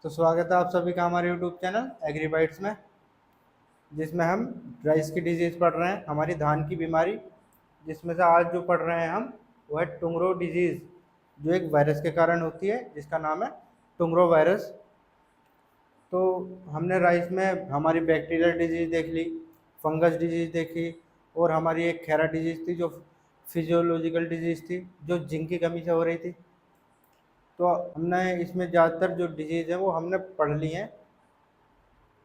तो स्वागत है आप सभी का हमारे यूट्यूब चैनल एग्रीबाइट्स में, जिसमें हम राइस की डिजीज़ पढ़ रहे हैं, हमारी धान की बीमारी। जिसमें से आज जो पढ़ रहे हैं हम, वो है टुंगरो डिजीज़, जो एक वायरस के कारण होती है, जिसका नाम है टुंगरो वायरस। तो हमने राइस में हमारी बैक्टीरियल डिजीज़ देख ली, फंगस डिजीज़ देखी, और हमारी एक खैरा डिजीज़ थी जो फिजियोलॉजिकल डिजीज़ थी, जो जिंक की कमी से हो रही थी। तो हमने इसमें ज़्यादातर जो डिजीज़ है वो हमने पढ़ ली हैं।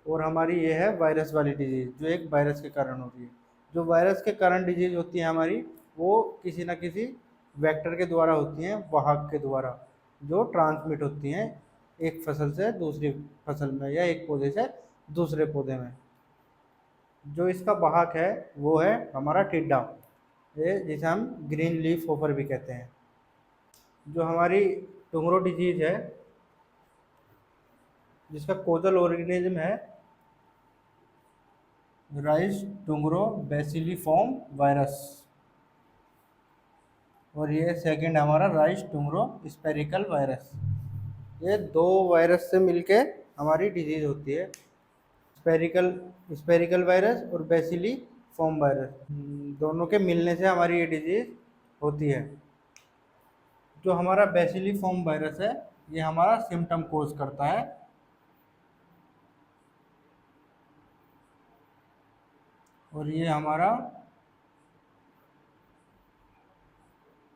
और हमारी ये है वायरस वाली डिजीज़, जो एक वायरस के कारण होती है। जो वायरस के कारण डिजीज़ होती है हमारी, वो किसी न किसी वेक्टर के द्वारा होती हैं, वाहक के द्वारा, जो ट्रांसमिट होती हैं एक फसल से दूसरी फसल में या एक पौधे से दूसरे पौधे में। जो इसका वाहक है वो है हमारा टिड्डा, ये जिसे हम ग्रीन लीफ होपर भी कहते हैं। जो हमारी टुंगरो डिजीज़ है, जिसका कोजल ऑर्गेनिज्म है राइस टुंगरो बेसिलिफॉर्म वायरस, और ये सेकंड हमारा राइस टुंगरो स्पेरिकल वायरस। ये दो वायरस से मिलके हमारी डिजीज होती है, स्पेरिकल स्पेरिकल वायरस और बेसिलिफॉर्म वायरस। दोनों के मिलने से हमारी ये डिजीज होती है। जो हमारा बेसिलिफॉर्म वायरस है, ये हमारा सिम्टम कोज करता है, और ये हमारा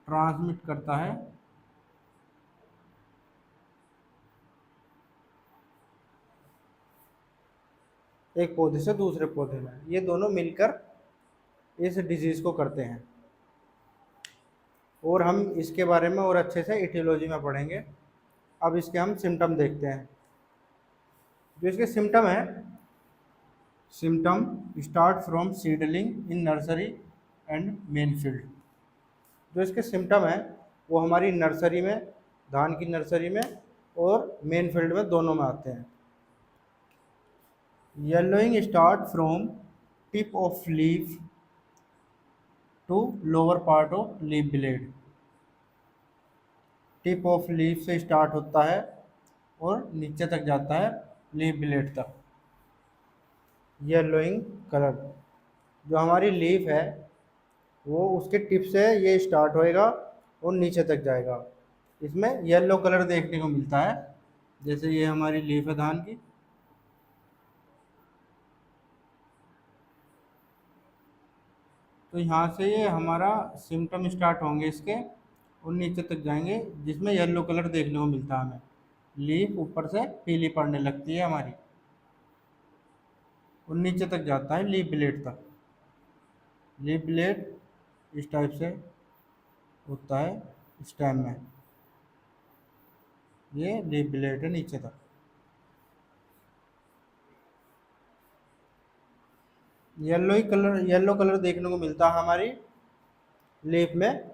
ट्रांसमिट करता है एक पौधे से दूसरे पौधे में। ये दोनों मिलकर इस डिजीज़ को करते हैं, और हम इसके बारे में और अच्छे से इटियोलॉजी में पढ़ेंगे। अब इसके हम सिम्टम देखते हैं। जो इसके सिम्टम है, symptom start from seedling in nursery and main field. जो इसके सिम्टम है वो हमारी नर्सरी में, धान की नर्सरी में और मेन फील्ड में, दोनों में आते हैं। Yellowing start from tip of leaf to lower part of leaf blade. Tip of leaf से स्टार्ट होता है और नीचे तक जाता है लीफ ब्लेड तक। येलोइंग कलर, जो हमारी लीफ है वो उसके टिप से ये स्टार्ट होएगा और नीचे तक जाएगा। इसमें येलो कलर देखने को मिलता है, जैसे ये हमारी लीफ है धान की। तो यहाँ से ये हमारा सिम्टम स्टार्ट होंगे इसके और नीचे तक जाएंगे, जिसमें येलो कलर देखने को मिलता है हमें। लीफ ऊपर से पीली पड़ने लगती है हमारी, और नीचे तक जाता है लीफ ब्लेड तक। लीफ ब्लेड इस टाइप से होता है स्टेम में, ये लीफ ब्लेड है नीचे तक। येलो कलर देखने को मिलता है हमारी लीफ में।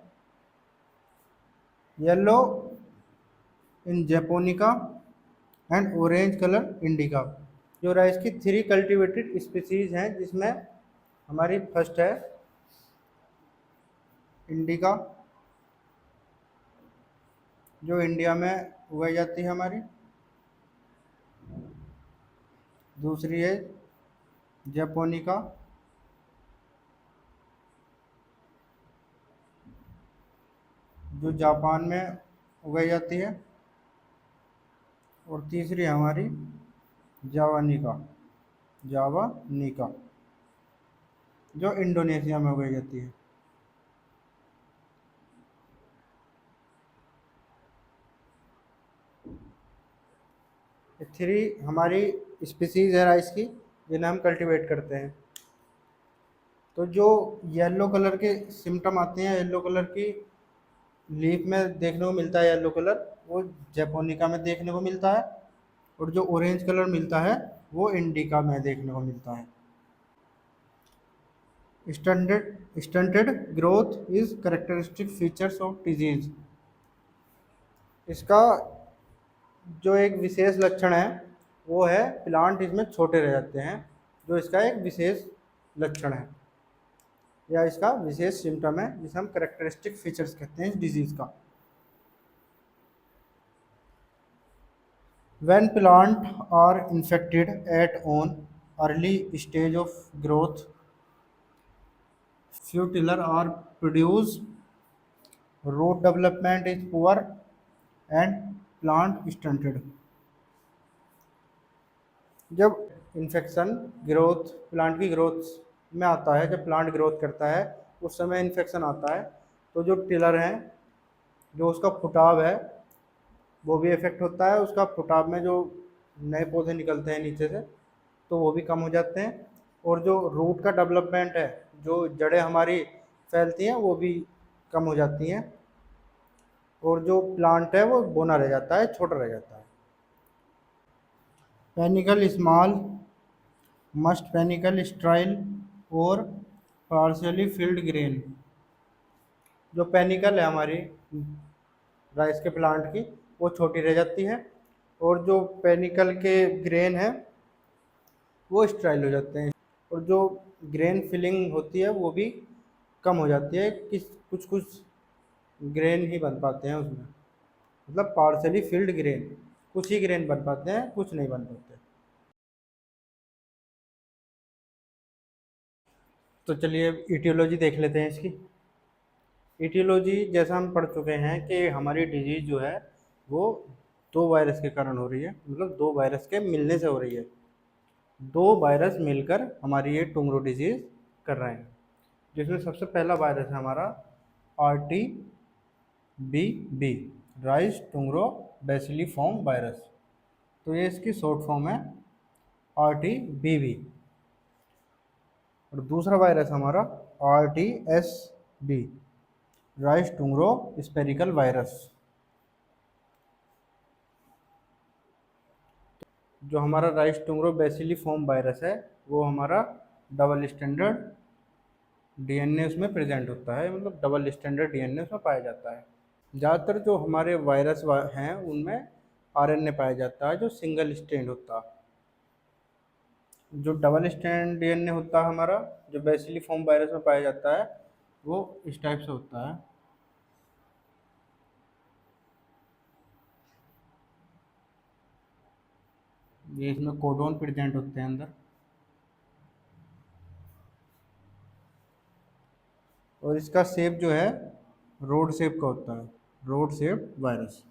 Yellow in japonica and orange colour indica. जो राइस की 3 कल्टीवेटेड स्पीसीज हैं, जिसमें हमारी फर्स्ट है इंडिका, जो इंडिया में उगाई जाती है हमारी। दूसरी है जेपोनिका, जो जापान में उगाई जाती है। और तीसरी हमारी जावानिका, जावानिका, जो इंडोनेशिया में उगाई जाती है। ये 3 हमारी स्पीसीज है राइस की, जिन्हें हम कल्टीवेट करते हैं। तो जो येलो कलर के सिम्टम आते हैं, येलो कलर की लीफ में देखने को मिलता है येलो कलर, वो जेपोनिका में देखने को मिलता है। और जो ऑरेंज कलर मिलता है वो इंडिका में देखने को मिलता है। Stunted growth is characteristic features of disease. इसका जो एक विशेष लक्षण है वो है प्लांट इसमें छोटे रह जाते हैं, जो इसका एक विशेष लक्षण है या इसका विशेष सिम्टम है, जिसे हम करेक्टरिस्टिक फीचर्स कहते हैं इस डिजीज का। When plant are infected at an early stage of growth, fertilizer are produced, root development is poor, and plant stunted. जब इन्फेक्शन ग्रोथ प्लांट की ग्रोथ में आता है, जब प्लांट ग्रोथ करता है उस समय इन्फेक्शन आता है, तो जो टिलर है, जो उसका फुटाव है, वो भी इफेक्ट होता है। उसका फुटाव में जो नए पौधे निकलते हैं नीचे से, तो वो भी कम हो जाते हैं। और जो रूट का डेवलपमेंट है, जो जड़ें हमारी फैलती हैं, वो भी कम हो जाती हैं। और जो प्लांट है वो बौना रह जाता है, छोटा रह जाता है। Panicle small, must panicle style और पार्शियली फिल्ड ग्रेन। जो पेनिकल है हमारी राइस के प्लांट की, वो छोटी रह जाती है। और जो पेनिकल के ग्रेन है वो स्ट्राइल हो जाते हैं। और जो ग्रेन फिलिंग होती है वो भी कम हो जाती है, कुछ कुछ ग्रेन ही बन पाते हैं उसमें, मतलब पार्शली फिल्ड ग्रेन, कुछ ही ग्रेन बन पाते हैं, कुछ नहीं बन पाते। तो चलिए ईटियोलॉजी देख लेते हैं इसकी। ईटियोलॉजी जैसा हम पढ़ चुके हैं कि हमारी डिजीज जो है वो दो वायरस के कारण हो रही है, मतलब दो वायरस के मिलने से हो रही है। दो वायरस मिलकर हमारी ये टुंगरो डिजीज कर रहे हैं, जिसमें सबसे पहला वायरस है हमारा RTBB, राइस टुंगरो बेसिलीफॉर्म वायरस। तो ये इसकी शॉर्ट फॉर्म है RTBB। और दूसरा वायरस हमारा RTSB, rice tungro spherical virus. जो हमारा राइस टुंगरो बेसिलीफॉर्म वायरस है, वो हमारा डबल स्टैंडर्ड डीएनए उसमें प्रेजेंट होता है, मतलब डबल स्टैंडर्ड डीएनए उसमें पाया जाता है। ज़्यादातर जो हमारे हैं उनमें आरएनए पाया जाता है जो सिंगल स्ट्रैंड होता है। जो डबल स्ट्रैंड डीएनए होता है हमारा, जो बेसिलीफॉर्म वायरस में पाया जाता है, वो इस टाइप से होता है। ये इसमें कोडोन प्रेजेंट होते हैं अंदर। और इसका शेप जो है रोड शेप का होता है, रोड शेप वायरस,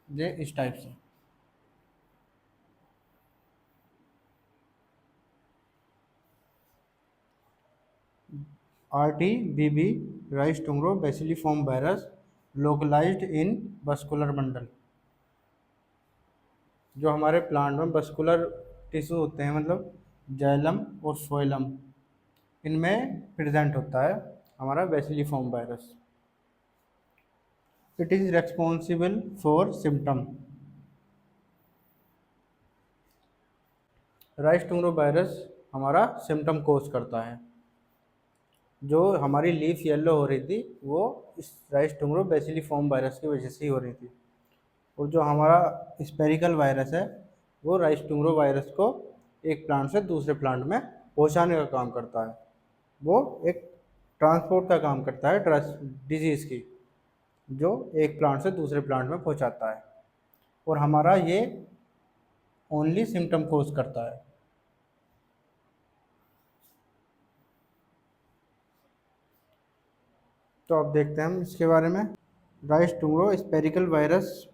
ये इस टाइप से। RTBB, राइस टुंगरो बेसिलीफॉर्म वायरस, लोकलाइज्ड इन बस्कुलर बंडल। जो हमारे प्लांट में बस्कुलर टिश्यू होते हैं, मतलब जाइलम और फ्लोएम, इनमें प्रेजेंट होता है हमारा bacilliform virus. It is responsible for symptom. Rice tungro virus हमारा सिम्टम कोज करता है। जो हमारी लीफ येलो हो रही थी वो इस राइस टुंगरो बेसिलीफॉर्म वायरस की वजह से ही हो रही थी। और जो हमारा स्पेरिकल वायरस है, वो राइस टुंगरो वायरस को एक प्लांट से दूसरे प्लांट में पहुंचाने का काम करता है। वो एक ट्रांसपोर्ट का काम करता है डिजीज़ की, जो एक प्लांट से दूसरे प्लांट में पहुंचाता है। और हमारा ये ओनली सिम्टम कोज करता है। तो अब देखते हैं हम इसके बारे में। Rice tungro spherical virus,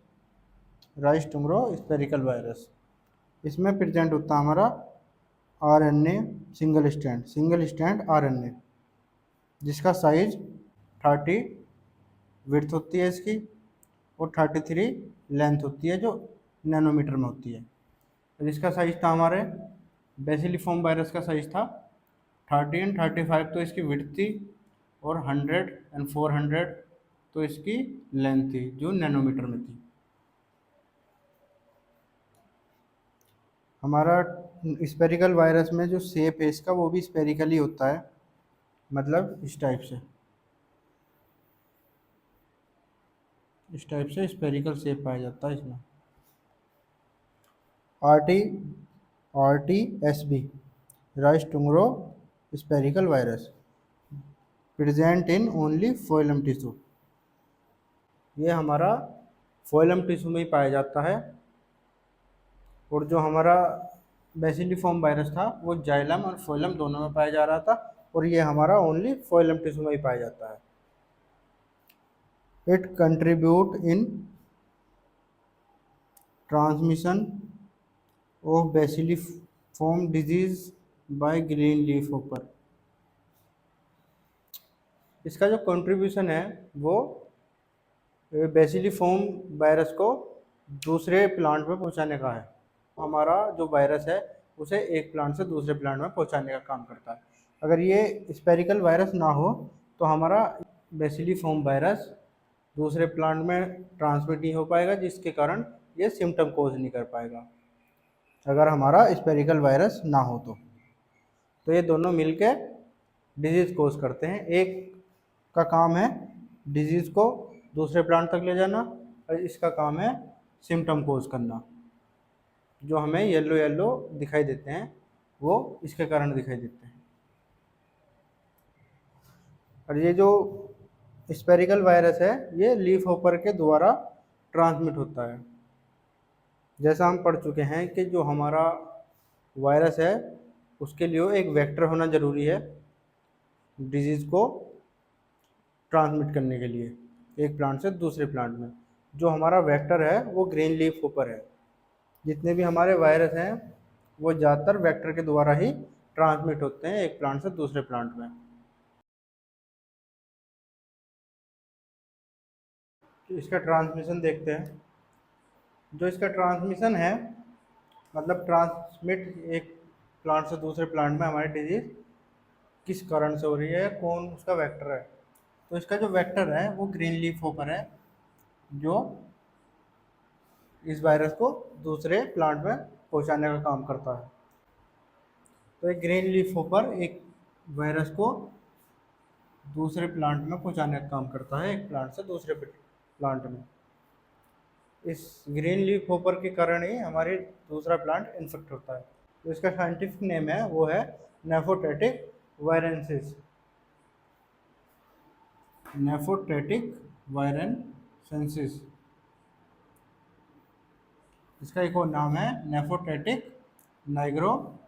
rice tungro spherical virus, इसमें प्रेजेंट होता है हमारा आरएनए सिंगल स्टैंड आरएनए, जिसका साइज 30 विड्थ होती है इसकी, और 33 लेंथ होती है, जो नैनोमीटर में होती है। और इसका साइज था हमारे बेसिलीफॉर्म वायरस का साइज था 30 एंड 35, तो इसकी विड्थ थी, और 100 एंड 400 तो इसकी लेंथ थी, जो नैनोमीटर में थी। हमारा स्पेरिकल वायरस में जो शेप है इसका, वो भी स्पेरिकल ही होता है, मतलब इस टाइप से स्पेरिकल शेप पाया जाता है इसमें। RT RTSB, rice tungro spherical virus, present in only phloem tissue. ये हमारा फोइलम टिश्यू में ही पाया जाता है। और जो हमारा बेसिलिफॉर्म वायरस था वो जाइलम और फोइलम दोनों में पाया जा रहा था, और ये हमारा ओनली फोइलम टिश्यू में ही पाया जाता है। It contribute in transmission of bacilliform disease by green leaf hopper. इसका जो कंट्रीब्यूशन है वो बेसिलिफॉर्म वायरस को दूसरे प्लांट में पहुंचाने का है। हमारा जो वायरस है उसे एक प्लांट से दूसरे प्लांट में पहुंचाने का काम करता है। अगर ये स्पेरिकल वायरस ना हो तो हमारा बेसिलिफॉर्म वायरस दूसरे प्लांट में ट्रांसमिट नहीं हो पाएगा, जिसके कारण ये सिम्टम कोज नहीं कर पाएगा। अगर हमारा स्पेरिकल वायरस ना हो तो ये दोनों मिलके डिजीज़ कोज करते हैं। एक का काम है डिजीज़ को दूसरे प्लांट तक ले जाना, और इसका काम है सिम्टम कोज करना। जो हमें येलो येलो दिखाई देते हैं वो इसके कारण दिखाई देते हैं। और ये जो स्पेरिकल वायरस है ये लीफ होपर के द्वारा ट्रांसमिट होता है। जैसा हम पढ़ चुके हैं कि जो हमारा वायरस है उसके लिए एक वेक्टर होना ज़रूरी है डिजीज़ को ट्रांसमिट करने के लिए एक प्लांट से दूसरे प्लांट में। जो हमारा वेक्टर है वो ग्रीन लीफ होपर है। जितने भी हमारे वायरस हैं वो ज़्यादातर वेक्टर के द्वारा ही ट्रांसमिट होते हैं एक प्लांट से दूसरे प्लांट में। तो इसका ट्रांसमिशन देखते हैं। जो इसका ट्रांसमिशन है मतलब ट्रांसमिट एक प्लांट से दूसरे प्लांट में हमारी डिजीज किस कारण से हो रही है, कौन उसका वेक्टर है। तो इसका जो वेक्टर है वो ग्रीन लीफ होपर है, जो इस वायरस को दूसरे प्लांट में पहुंचाने का काम करता है। तो एक ग्रीन लीफ होपर एक वायरस को दूसरे प्लांट में पहुंचाने का काम करता है, एक प्लांट से दूसरे प्लांट में। इस ग्रीन लीफ होपर के कारण ही हमारे दूसरा प्लांट इन्फेक्ट होता है। तो इसका साइंटिफिक नेम है वो है नेफोटेटिक वायरेंसिस। नेफोटेटिक वायरेंसेंसिस, इसका एक और नाम है Nephotettix nigropictus.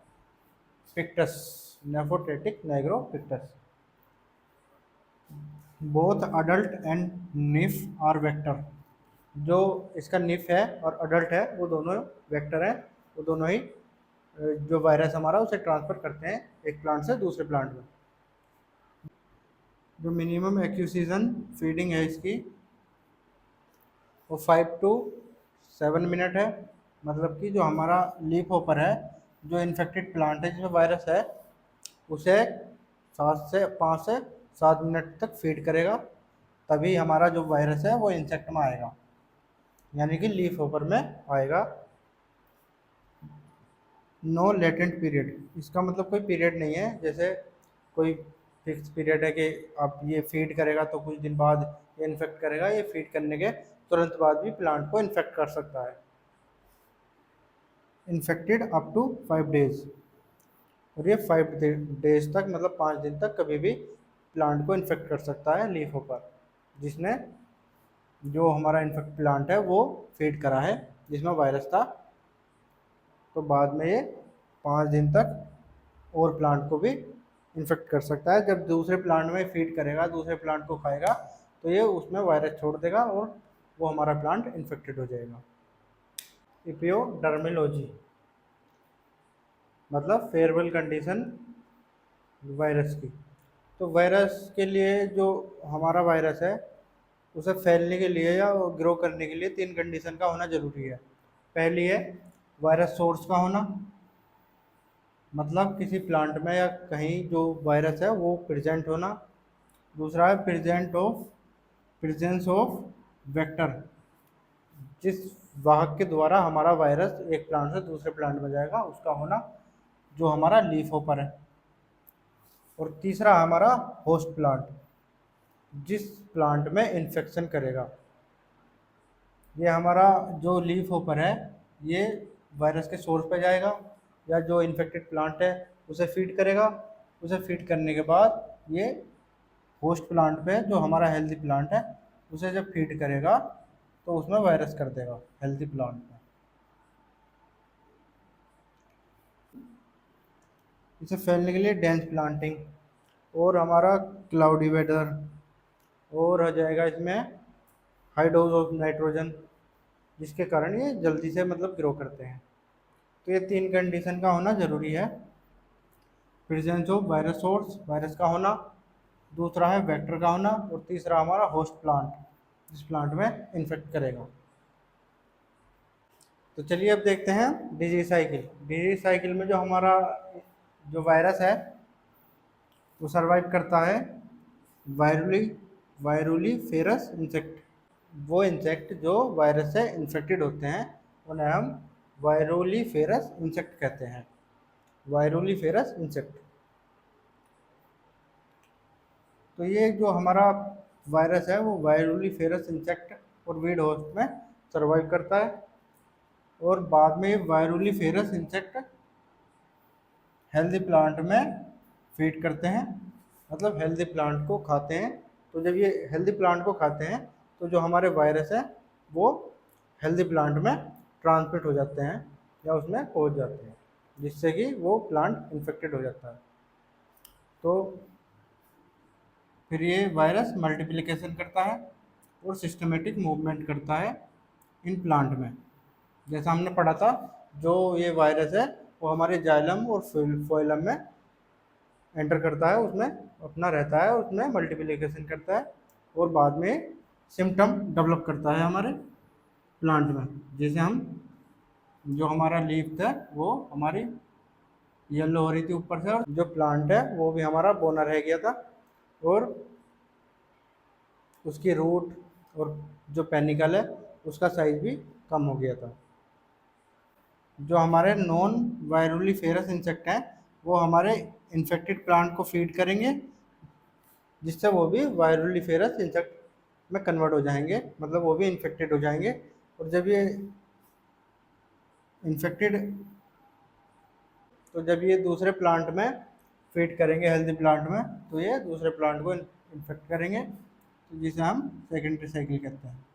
Nephotettix nigropictus. Both adult and nymph are vector. जो इसका निफ है और अडल्ट है वो दोनों वेक्टर हैं। वो दोनों ही जो वायरस हमारा उसे ट्रांसफर करते हैं एक प्लांट से दूसरे प्लांट में। जो मिनिमम एक्यूसीजन फीडिंग है इसकी वो 5 to 7 मिनट है। मतलब कि जो हमारा लीफ होपर है, जो इन्फेक्टेड प्लांट है जिसमें वायरस है, उसे 5 से 7 मिनट तक फीड करेगा, तभी हमारा जो वायरस है वो इंसेक्ट में आएगा, यानी कि लीफ होपर में आएगा। नो लेटेंट पीरियड, इसका मतलब कोई पीरियड नहीं है, जैसे कोई फिक्स पीरियड है कि आप ये फीड करेगा तो कुछ दिन बाद ये इन्फेक्ट करेगा। ये फीड करने के तुरंत बाद भी प्लांट को इन्फेक्ट कर सकता है। इन्फेक्टेड अप टू 5 डेज, और ये 5 डेज तक मतलब 5 दिन तक कभी भी प्लांट को इन्फेक्ट कर सकता है लीफ होपर, जिसने जो हमारा इन्फेक्ट प्लांट है वो फीड करा है जिसमें वायरस था। तो बाद में ये 5 दिन तक और प्लांट को भी इन्फेक्ट कर सकता है। जब दूसरे प्लांट में फीड करेगा, दूसरे प्लांट को खाएगा, तो ये उसमें वायरस छोड़ देगा और वो हमारा प्लांट इन्फेक्टेड हो जाएगा। इपियोडर्मिलॉजी मतलब फेयरवेल कंडीशन वायरस की। तो वायरस के लिए जो हमारा वायरस है उसे फैलने के लिए या ग्रो करने के लिए 3 कंडीशन का होना ज़रूरी है। पहली है वायरस सोर्स का होना, मतलब किसी प्लांट में या कहीं जो वायरस है वो प्रेजेंट होना। दूसरा है प्रेजेंस ऑफ वेक्टर, जिस वाहक के द्वारा हमारा वायरस एक प्लांट से दूसरे प्लांट में जाएगा उसका होना, जो हमारा लीफ होपर है। और तीसरा हमारा होस्ट प्लांट, जिस प्लांट में इन्फेक्शन करेगा। ये हमारा जो लीफ होपर है ये वायरस के सोर्स पे जाएगा या जो इन्फेक्टेड प्लांट है उसे फीड करेगा। उसे फीड करने के बाद ये होस्ट प्लांट पे जो हमारा हेल्दी प्लांट है उसे जब फीड करेगा तो उसमें वायरस कर देगा हेल्दी प्लांट में। इसे फैलने के लिए डेंस प्लांटिंग, और हमारा क्लाउडी वेदर, और हो जाएगा इसमें हाई डोज ऑफ नाइट्रोजन, जिसके कारण ये जल्दी से मतलब ग्रो करते हैं। तो ये 3 कंडीशन का होना ज़रूरी है। Presence of virus source, virus का होना, दूसरा है वेक्टर का होना, और तीसरा हमारा होस्ट प्लांट, जिस प्लांट में इन्फेक्ट करेगा। तो चलिए अब देखते हैं डिजीज साइकिल। डिजीज साइकिल में जो हमारा जो वायरस है वो सरवाइव करता है वायरुली वायरुली फेरस इंसेक्ट। वो इंसेक्ट जो वायरस से इन्फेक्टेड होते हैं उन्हें हम वायरोली फेरस इंसेक्ट कहते हैं। वायरोली फेरस इंसेक्ट। तो ये जो हमारा वायरस है वो वायरोली फेरस इंसेक्ट और वीड होस्ट में सर्वाइव करता है, और बाद में वायरोली फेरस इंसेक्ट हेल्दी प्लांट में फीड करते हैं, मतलब हेल्दी प्लांट को खाते हैं। तो जब ये हेल्दी प्लांट को खाते हैं तो जो हमारे वायरस है वो हेल्दी प्लांट में ट्रांसमिट हो जाते हैं या उसमें पहुंच जाते हैं, जिससे कि वो प्लांट इन्फेक्टेड हो जाता है। तो फिर ये वायरस मल्टीप्लिकेशन करता है और सिस्टमेटिक मूवमेंट करता है इन प्लांट में। जैसा हमने पढ़ा था, जो ये वायरस है वो हमारे जाइलम और फोइलम में एंटर करता है, उसमें अपना रहता है, उसमें मल्टीप्लिकेशन करता है और बाद में सिम्टम डेवलप करता है हमारे प्लांट में। जैसे हम जो हमारा लीफ था वो हमारी येलो हो रही थी ऊपर से, और जो प्लांट है वो भी हमारा बोना रह गया था, और उसकी रूट और जो पेनिकल है उसका साइज भी कम हो गया था। जो हमारे नॉन वायरुली फेरस इंसेक्ट हैं वो हमारे इन्फेक्टेड प्लांट को फीड करेंगे, जिससे वो भी वायरुली फेरस इंसेक्ट में कन्वर्ट हो जाएंगे, मतलब वो भी इन्फेक्टेड हो जाएंगे। और इन्फेक्टेड जब ये दूसरे प्लांट में फीड करेंगे हेल्दी प्लांट में, तो ये दूसरे प्लांट को इन्फेक्ट करेंगे, तो जिसे हम सेकेंडरी साइकिल कहते हैं।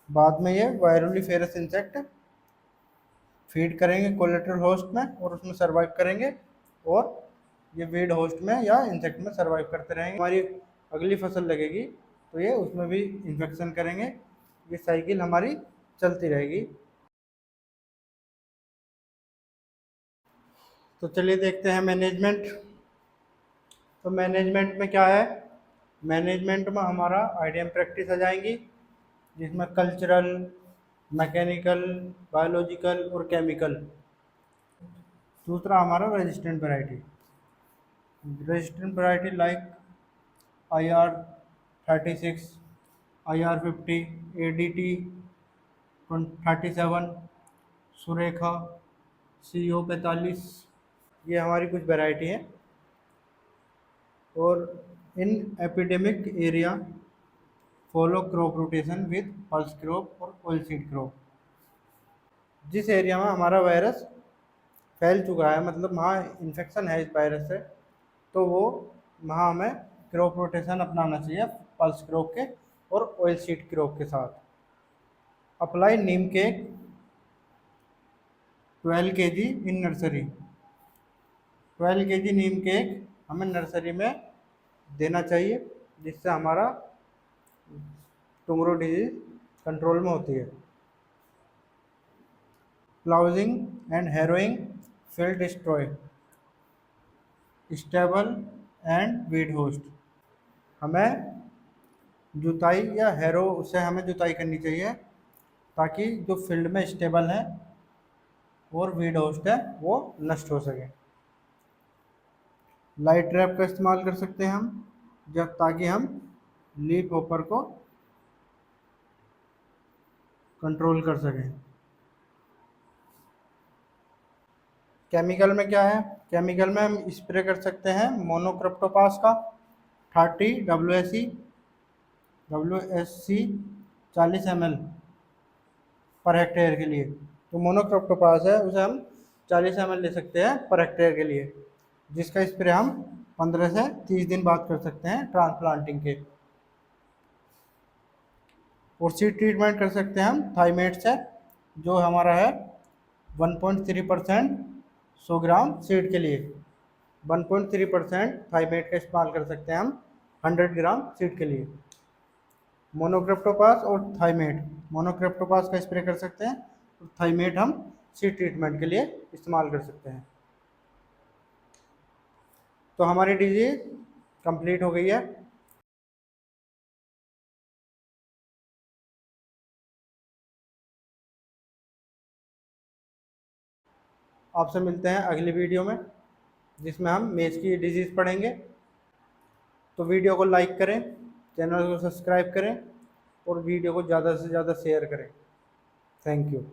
बाद में ये वायरुली फेरस इंसेक्ट फीड करेंगे कोलेटरल होस्ट में और उसमें सर्वाइव करेंगे, और ये वीड होस्ट में या इंसेक्ट में सर्वाइव करते रहेंगे। हमारी अगली फसल लगेगी तो ये उसमें भी इन्फेक्शन करेंगे। ये साइकिल हमारी चलती रहेगी। तो चलिए देखते हैं मैनेजमेंट। तो मैनेजमेंट में क्या है? मैनेजमेंट में हमारा आइडियम प्रैक्टिस आ जाएंगी, जिसमें कल्चरल, मैकेनिकल, बायोलॉजिकल और केमिकल। दूसरा हमारा resistant variety. Resistant variety like IR36, IR50, ADT 37, Surekha, CO45, ये हमारी कुछ वैरायटी हैं। और in epidemic area follow crop rotation with pulse crop और ऑयल सीड क्रॉप। जिस एरिया में हमारा वायरस फैल चुका है, मतलब वहाँ इन्फेक्शन है इस वायरस से, तो वो वहाँ हमें क्रॉप रोटेशन अपनाना चाहिए पल्स क्रॉप के और ऑयल सीड क्रॉप के साथ। Apply Neem cake 12 kg in nursery. 12 kg Neem cake हमें नर्सरी में देना चाहिए, जिससे हमारा टुंगरो डिजीज कंट्रोल में होती है। Ploughing and harrowing field destroy stubble and weed host. हमें जुताई या हैरो से हमें जुताई करनी चाहिए, ताकि जो फील्ड में स्टेबल है और वीड होस्ट है वो नष्ट हो सके। लाइट ट्रैप का इस्तेमाल कर सकते हैं हम, जब ताकि हम लीफ होपर को कंट्रोल कर सकें। केमिकल में क्या है? केमिकल में हम स्प्रे कर सकते हैं मोनोक्रोप्टोपास का 30 WSC 40 ml पर हेक्टेयर के लिए। तो मोनोक्रोप्टोपास है उसे हम 40 ml ले सकते हैं पर हेक्टेयर के लिए, जिसका स्प्रे हम 15 से 30 दिन बाद कर सकते हैं ट्रांसप्लांटिंग के। और सीड ट्रीटमेंट कर सकते हैं हम थाइमेट से, जो हमारा है 1.3% 100 ग्राम सीड के लिए। 1.3% थाइमेट का इस्तेमाल कर सकते हैं हम 100 ग्राम सीड के लिए। मोनोक्रिप्टोपास और थाइमेट, मोनोक्रिप्टोपास का स्प्रे कर सकते हैं और थाइमेट हम सीड ट्रीटमेंट के लिए इस्तेमाल कर सकते हैं। तो हमारी डिजीज कंप्लीट हो गई है। आपसे मिलते हैं अगली वीडियो में, जिसमें हम मेज की डिजीज़ पढ़ेंगे। तो वीडियो को लाइक करें, चैनल को सब्सक्राइब करें और वीडियो को ज़्यादा से ज़्यादा शेयर करें। Thank you.